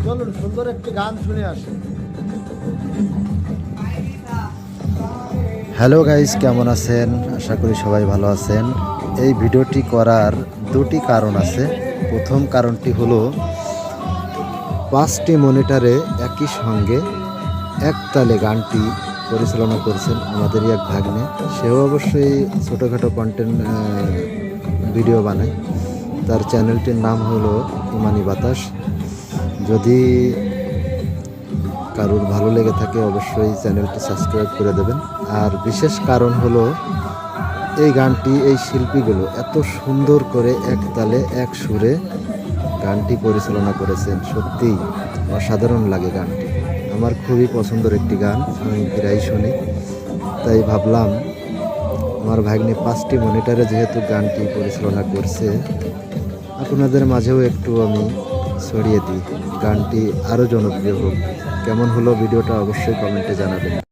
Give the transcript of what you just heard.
চলুন সুন্দর একটি গান শুনে আসি। হ্যালো গাইস, কেমন আছেন? আশা করি সবাই ভালো আছেন। এই ভিডিওটি করার দুটি কারণ আছে। প্রথম কারণটি হলো 5টি মনিটরে একই সঙ্গে একতালে গানটি পরিচালনা করছেন আমাদেরই এক ভাগ্নে। সেও অবশ্যই ছোটোখাটো কন্টেন্ট ভিডিও বানায়। তার চ্যানেলটির নাম হলো ইমানি বাতাস। যদি কারোর ভালো লেগে থাকে অবশ্যই চ্যানেলটি সাবস্ক্রাইব করে দেবেন। আর বিশেষ কারণ হলো এই গানটি, এই শিল্পীগুলো এত সুন্দর করে এক তালে এক সুরে গানটি পরিচালনা করেছেন। সত্যিই অসাধারণ লাগে গানটি। আমার খুবই পছন্দের একটি গান, আমি প্রায় শুনি। তাই ভাবলাম আমার ভাগ্নে 5টি মনিটরে যেহেতু গানটি পরিচালনা করছে, আপনাদের মাঝেও একটু আমি ছড়িয়ে দিই, গানটি আরও জনপ্রিয় হোক। কেমন হলো ভিডিওটা অবশ্যই কমেন্টে জানাবেন।